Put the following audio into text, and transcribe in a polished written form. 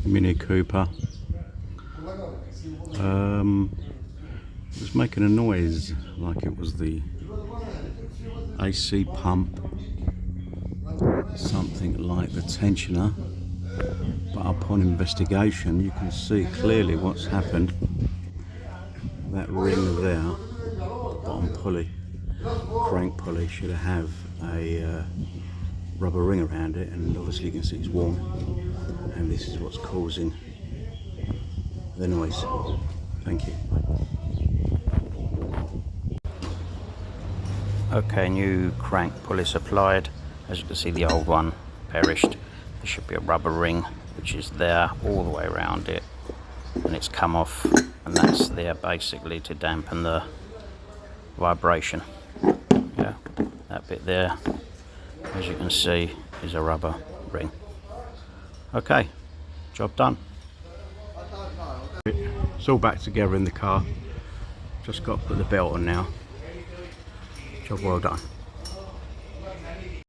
Mini Cooper. It was making a noise like it was the AC pump, something like the tensioner, but upon investigation you can see clearly what's happened. That ring there, bottom pulley, crank pulley, should have a rubber ring around it, and obviously you can see it's warm, and this is what's causing the noise. Thank you. Okay, new crank pulley supplied. As you can see, the old one perished. There should be a rubber ring which is there all the way around it, and it's come off, and that's there basically to dampen the vibration. Yeah, that bit there, as you can see, is a rubber ring. Okay, job done. It's all back together in the car. Just got to put the belt on now. Job well done.